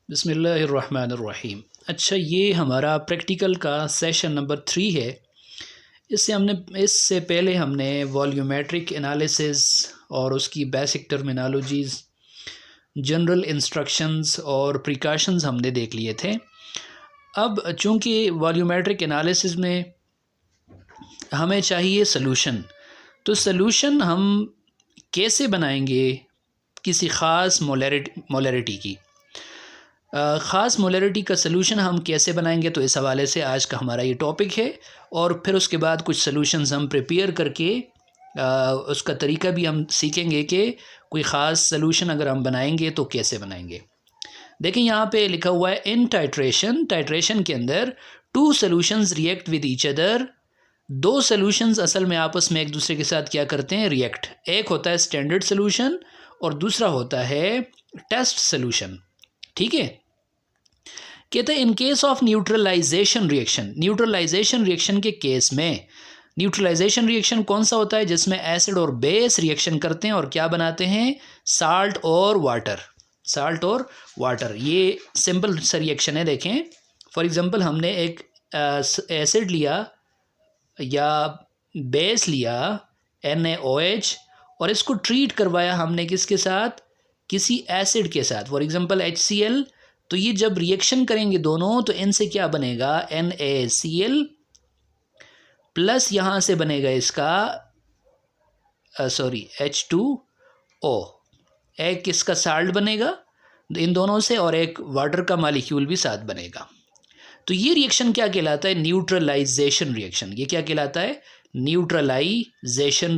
बिस्मिल्लाहिर्रहमानिर्रहीम। अच्छा, ये हमारा प्रैक्टिकल का सेशन नंबर 3 है। इससे पहले हमने वॉल्यूमेट्रिक एनालिसिस और उसकी बेसिक टर्मिनोलॉजीज़, जनरल इंस्ट्रक्शंस और प्रिकॉशंस हमने देख लिए थे। अब चूँकि वॉल्यूमेट्रिक एनालिसिस में हमें चाहिए सलूशन, तो सलूशन हम कैसे बनाएंगे किसी ख़ास मोलरिटी की ख़ास मोलरिटी का सलूशन हम कैसे बनाएंगे, तो इस हवाले से आज का हमारा ये टॉपिक है। और फिर उसके बाद कुछ सलूशंस हम प्रिपेयर करके उसका तरीका भी हम सीखेंगे कि कोई ख़ास सलूशन अगर हम बनाएंगे तो कैसे बनाएंगे। देखें, यहाँ पे लिखा हुआ है इन टाइट्रेशन के अंदर two solutions react with each other. दो सॉल्यूशंस असल में आपस में एक दूसरे के साथ क्या करते हैं, रिएक्ट। एक होता है स्टैंडर्ड सॉल्यूशन और दूसरा होता है टेस्ट सॉल्यूशन। ठीक है, कहते हैं in case of neutralization reaction के केस में न्यूट्रलाइजेशन रिएक्शन कौन सा होता है, जिसमें एसिड और बेस रिएक्शन करते हैं और क्या बनाते हैं, साल्ट और वाटर। ये सिंपल सा रिएक्शन है। देखें, फॉर एग्जांपल हमने एक एसिड लिया या बेस लिया NaOH और इसको ट्रीट करवाया हमने किसके साथ, किसी एसिड के साथ, फॉर एग्जांपल HCl। तो ये जब रिएक्शन करेंगे दोनों तो इनसे क्या बनेगा, NaCl प्लस यहाँ से बनेगा इसका H2O। एक किसका साल्ट बनेगा इन दोनों से और एक वाटर का मॉलिक्यूल भी साथ बनेगा। तो ये रिएक्शन क्या कहलाता है, न्यूट्रलाइजेशन रिएक्शन। ये क्या कहलाता है, न्यूट्रलाइजेशन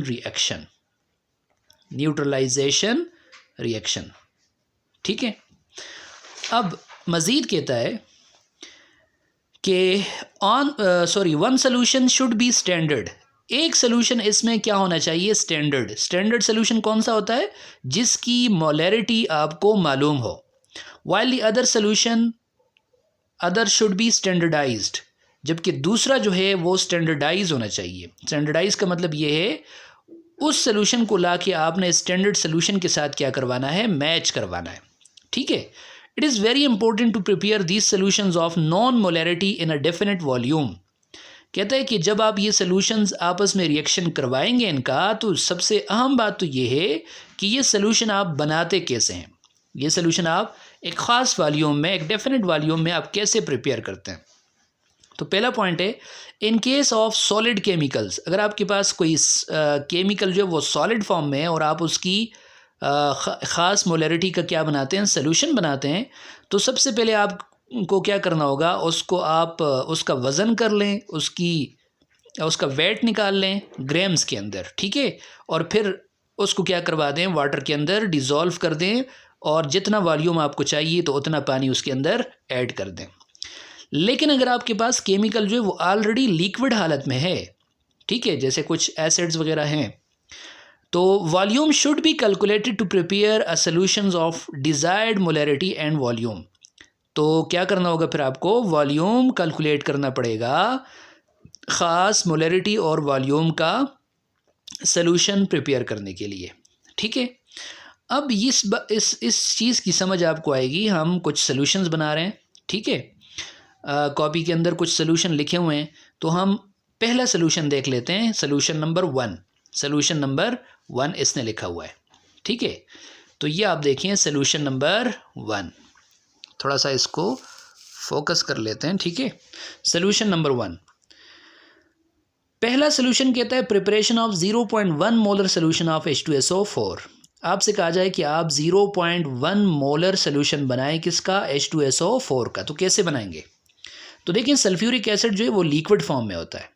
रिएक्शन। ठीक है, अब मज़ीद कहता है कि one solution should be standard. एक सोल्यूशन इसमें क्या होना चाहिए, स्टैंडर्ड सोल्यूशन कौन सा होता है, जिसकी मोलरिटी आपको मालूम हो। While the other should be standardized, जबकि दूसरा जो है वो स्टैंडर्डाइज होना चाहिए। स्टैंडर्डाइज का मतलब ये है उस सोल्यूशन को ला के आपने स्टैंडर्ड सोल्यूशन के साथ क्या करवाना है, मैच करवाना है। ठीक है, it is very important to prepare these solutions of known molarity in a definite volume. कहता है कि जब आप ये सोल्यूशंस आपस में रिएक्शन करवाएंगे इनका, तो सबसे अहम बात तो ये है कि ये सोल्यूशन आप बनाते कैसे हैं। ये सोल्यूशन आप एक ख़ास वॉल्यूम में, एक डेफिनेट वॉल्यूम में आप कैसे प्रिपेयर करते हैं। तो पहला पॉइंट है, इन केस ऑफ सॉलिड केमिकल्स, अगर आपके पास कोई केमिकल जो है वो सॉलिड फॉर्म में है और आप उसकी ख़ास मोलरिटी का क्या बनाते हैं, सॉल्यूशन बनाते हैं, तो सबसे पहले आपको क्या करना होगा, उसको आप उसका वज़न कर लें, उसका वेट निकाल लें ग्राम्स के अंदर। ठीक है, और फिर उसको क्या करवा दें, वाटर के अंदर डिज़ोल्व कर दें और जितना वॉल्यूम आपको चाहिए तो उतना पानी उसके अंदर ऐड कर दें। लेकिन अगर आपके पास केमिकल जो है वो ऑलरेडी लिक्विड हालत में है, ठीक है, जैसे कुछ एसिड्स वगैरह हैं, तो volume should be calculated to prepare a solutions of desired molarity and volume. तो क्या करना होगा, फिर आपको वॉल्यूम कैलकुलेट करना पड़ेगा ख़ास मोलरिटी और वॉल्यूम का सॉल्यूशन प्रिपेयर करने के लिए। ठीक है, अब इस चीज़ की समझ आपको आएगी। हम कुछ सॉल्यूशंस बना रहे हैं, ठीक है, कॉपी के अंदर कुछ सॉल्यूशन लिखे हुए हैं, तो हम पहला सॉल्यूशन देख लेते हैं। सॉल्यूशन नंबर वन इसने लिखा हुआ है। ठीक है, तो ये आप देखें सॉल्यूशन नंबर 1। थोड़ा सा इसको फोकस कर लेते हैं। ठीक है, सॉल्यूशन नंबर 1, पहला सॉल्यूशन कहता है preparation of 0.1 molar solution of H2SO4। आपसे कहा जाए कि आप 0.1 मोलर सॉल्यूशन बनाएं किसका, H2SO4 का। तो कैसे बनाएंगे, तो देखिए सल्फ्यूरिक एसिड जो है वो लिक्विड फॉर्म में होता है।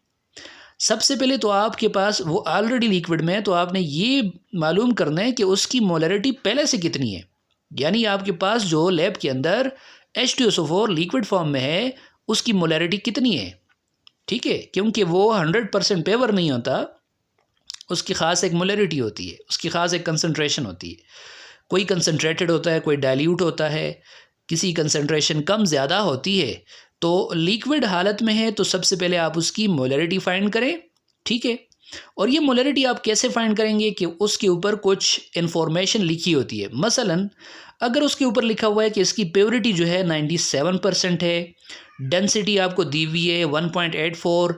सबसे पहले तो आपके पास वो ऑलरेडी लिक्विड में है, तो आपने ये मालूम करना है कि उसकी मोलरिटी पहले से कितनी है। यानी आपके पास जो लैब के अंदर H2SO4 लिक्विड फॉर्म में है उसकी मोलरिटी कितनी है। ठीक है, क्योंकि वो 100% पेवर नहीं होता, उसकी ख़ास एक मोलरिटी होती है, उसकी ख़ास एक कंसनट्रेशन होती है। कोई कंसनट्रेटेड होता है, कोई डाइल्यूट होता है, किसी कंसनट्रेशन कम ज़्यादा होती है। तो लिक्विड हालत में है तो सबसे पहले आप उसकी मोलरिटी फाइंड करें। ठीक है, और ये मोलरिटी आप कैसे फाइंड करेंगे कि उसके ऊपर कुछ इन्फॉर्मेशन लिखी होती है। मसलन अगर उसके ऊपर लिखा हुआ है कि इसकी प्योरिटी जो है 97% है, डेंसिटी आपको दी हुई है 1.84,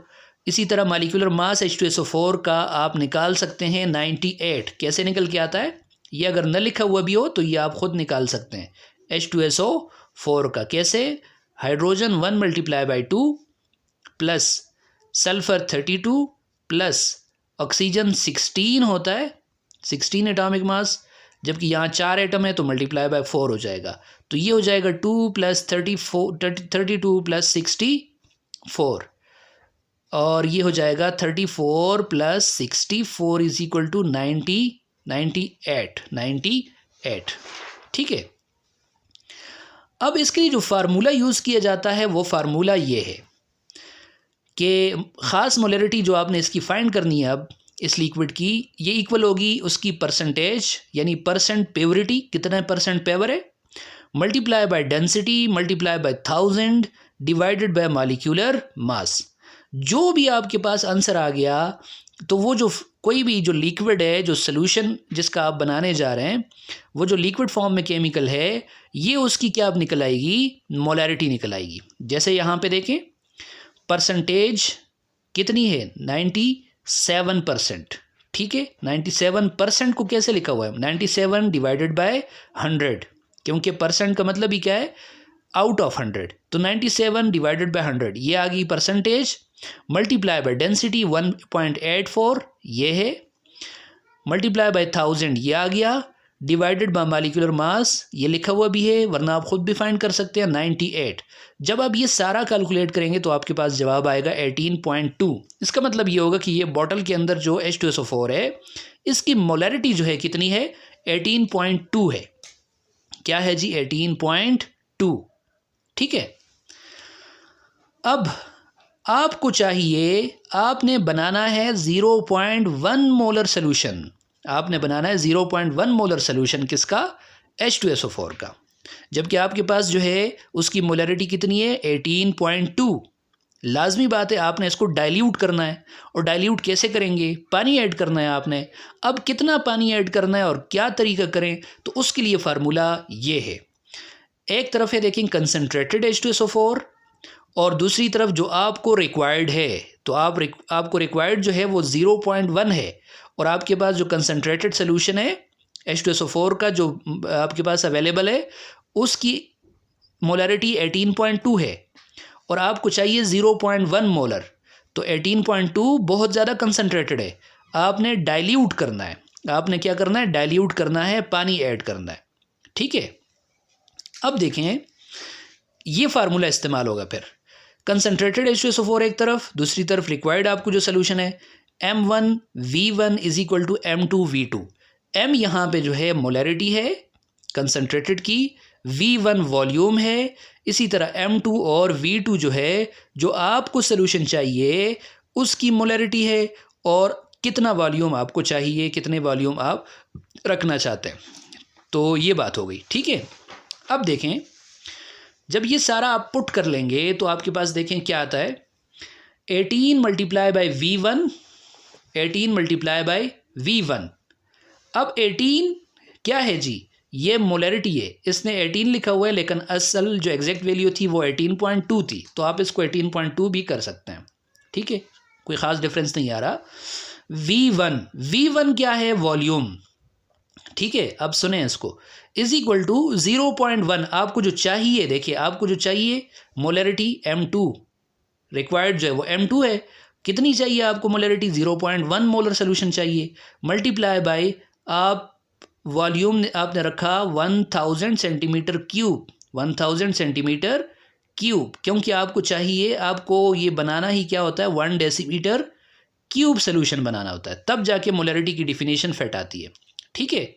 इसी तरह मॉलिक्यूलर मास H2SO4 का आप निकाल सकते हैं 98। कैसे निकल के आता है, ये अगर न लिखा हुआ भी हो तो ये आप खुद निकाल सकते हैं H2SO4 का। कैसे, hydrogen 1 multiply by 2 plus sulphur 32 plus oxygen 16 होता है, 16 एटॉमिक मास, जबकि यहाँ 4 एटम है तो मल्टीप्लाई बाय 4 हो जाएगा। तो ये हो जाएगा 2 प्लस 32 प्लस 64, और ये हो जाएगा 34 प्लस 64 इज इक्वल टू 98। ठीक है। अब इसके लिए जो फार्मूला यूज़ किया जाता है वो फार्मूला ये है कि ख़ास मोलरिटी जो आपने इसकी फाइंड करनी है अब इस लिक्विड की, ये इक्वल होगी उसकी परसेंटेज, यानी परसेंट प्योरिटी, कितना परसेंट पेवर है, multiply by density multiply by 1000 divided by molecular mass. जो भी आपके पास आंसर आ गया तो वो जो कोई भी जो लिक्विड है, जो सोल्यूशन जिसका आप बनाने जा रहे हैं, वो जो लिक्विड फॉर्म में केमिकल है, ये उसकी क्या अब निकल आएगी, मोलैरिटी निकल आएगी। जैसे यहाँ पे देखें परसेंटेज कितनी है, 97%। ठीक है, 97% को कैसे लिखा हुआ है, 97 डिवाइडेड बाय 100, क्योंकि परसेंट का मतलब ही क्या है, आउट ऑफ 100। तो 97 डिवाइडेड बाय 100 ये आ गई परसेंटेज, मल्टीप्लाई बाय डेंसिटी 1.84 ये है, मल्टीप्लाई बाय 1000 ये आ गया, डिवाइडेड बाय मॉलिक्यूलर मास ये लिखा हुआ भी है, वरना आप खुद भी फाइंड कर सकते हैं 98। जब आप ये सारा कैलकुलेट करेंगे तो आपके पास जवाब आएगा 18.2। इसका मतलब ये होगा कि ये बॉटल के अंदर जो H2SO4 है इसकी मोलैरिटी जो है कितनी है, 18.2 है। क्या है जी, 18.2। ठीक है। अब आपको चाहिए, आपने बनाना है 0.1 मोलर सोल्यूशन, आपने बनाना है 0.1 मोलर सोल्यूशन किसका, H2SO4 का, जबकि आपके पास जो है उसकी मोलैरिटी कितनी है, 18.2। लाजमी बात है आपने इसको डाइल्यूट करना है, और डाइल्यूट कैसे करेंगे, पानी ऐड करना है आपने। अब कितना पानी ऐड करना है और क्या तरीका करें, तो उसके लिए फार्मूला ये है। एक तरफ है देखें कंसनट्रेटेड H2SO4, और दूसरी तरफ जो आपको रिक्वायर्ड है, तो आपको रिक्वायर्ड जो है वो 0.1 है, और आपके पास जो कंसनट्रेटेड सोल्यूशन है H2SO4 का जो आपके पास अवेलेबल है उसकी मोलैरिटी 18.2 है, और आपको चाहिए 0.1 मोलर। तो 18.2 बहुत ज़्यादा कंसनट्रेटेड है, आपने डाइल्यूट करना है। आपने क्या करना है, डाइल्यूट करना है, पानी ऐड करना है। ठीक है। अब देखें ये फार्मूला इस्तेमाल होगा, फिर कंसनट्रेटेड H2SO4 एक तरफ, दूसरी तरफ रिक्वायर्ड आपको जो सोल्यूशन है M1V1 is equal to M2V2। M यहाँ पे जो है मोलैरिटी है कंसनट्रेटेड की, V1 वॉल्यूम है, इसी तरह M2 और V2 जो है जो आपको सोल्यूशन चाहिए उसकी मोलैरिटी है, और कितना वॉल्यूम आपको चाहिए, कितने वॉल्यूम आप रखना चाहते हैं। तो ये बात हो गई। ठीक है। अब देखें जब ये सारा आप पुट कर लेंगे तो आपके पास देखें क्या आता है, 18 multiply by V1, 18 multiply by V1। अब 18 क्या है जी, ये मोलैरिटी है, इसने 18 लिखा हुआ है लेकिन असल जो एग्जैक्ट वैल्यू थी वो 18.2 थी, तो आप इसको 18.2 भी कर सकते हैं। ठीक है, कोई ख़ास डिफरेंस नहीं आ रहा। V1 क्या है, वॉल्यूम। ठीक है, अब सुने इसको, इज इक्वल टू 0.1 आपको जो चाहिए, देखिए आपको जो चाहिए मोलैरिटी M2 रिक्वायर्ड जो है वो M2 है, कितनी चाहिए आपको मोलैरिटी, 0.1 मोलर सोल्यूशन चाहिए, मल्टीप्लाई बाय आप वॉल्यूम आपने रखा 1000 सेंटीमीटर क्यूब, 1000 सेंटीमीटर क्यूब, क्योंकि आपको चाहिए, आपको ये बनाना ही क्या होता है, 1 डेसीमीटर क्यूब सोल्यूशन बनाना होता है, तब जाके मोलैरिटी की डिफिनेशन फिट आती है। ठीक है।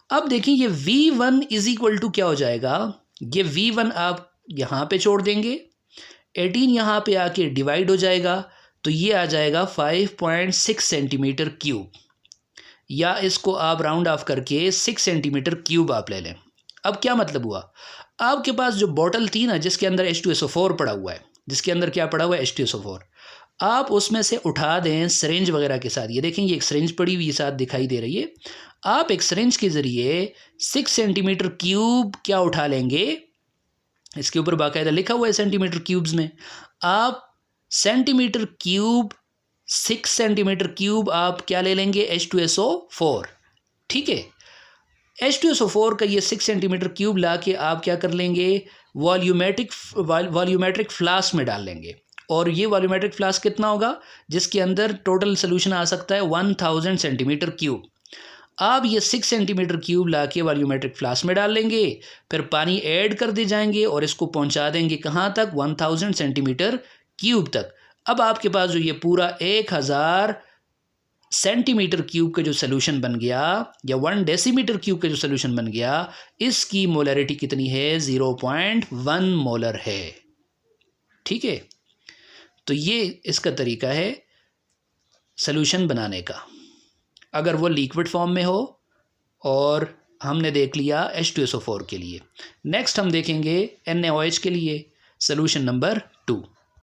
अब देखिए ये V1 इज इक्वल टू क्या हो जाएगा, ये V1 आप यहाँ पे छोड़ देंगे, 18 यहाँ पे आके डिवाइड हो जाएगा, तो ये आ जाएगा 5.6 सेंटीमीटर क्यूब, या इसको आप राउंड ऑफ करके 6 सेंटीमीटर क्यूब आप ले लें। अब क्या मतलब हुआ, आपके पास जो बॉटल थी ना जिसके अंदर H2SO4 पड़ा हुआ है, जिसके अंदर क्या पड़ा हुआ है, H2SO4, आप उसमें से उठा दें सिरिंज वगैरह के साथ। ये देखें, ये एक सिरिंज पड़ी हुई साथ दिखाई दे रही है। आप एक सिरिंज के ज़रिए 6 सेंटीमीटर क्यूब क्या उठा लेंगे, इसके ऊपर बाकायदा लिखा हुआ है सेंटीमीटर क्यूब्स में। आप सेंटीमीटर क्यूब 6 सेंटीमीटर क्यूब आप क्या ले लेंगे, H2SO4। ठीक है, H2SO4 का ये 6 सेंटीमीटर क्यूब ला के आप क्या कर लेंगे, वॉल्यूमेट्रिक फ्लास्क में डाल लेंगे। और ये वॉल्यूमेट्रिक फ्लास्क कितना होगा, जिसके अंदर टोटल सोल्यूशन आ सकता है 1000 सेंटीमीटर क्यूब। आप ये 6 सेंटीमीटर क्यूब ला के वॉल्यूमेट्रिक फ्लास्क में डाल लेंगे, फिर पानी ऐड कर दे जाएंगे और इसको पहुंचा देंगे कहाँ तक, 1000 सेंटीमीटर क्यूब तक। अब आपके पास जो ये पूरा 1000 सेंटीमीटर क्यूब का जो सोल्यूशन बन गया, या 1 डेसीमीटर क्यूब का जो सोल्यूशन बन गया, इसकी मोलरिटी कितनी है, 0.1 मोलर है। ठीक है, तो ये इसका तरीका है सोल्यूशन बनाने का, अगर वो लिक्विड फॉर्म में हो। और हमने देख लिया H2SO4 के लिए। नेक्स्ट हम देखेंगे NaOH के लिए, सोल्यूशन नंबर 2।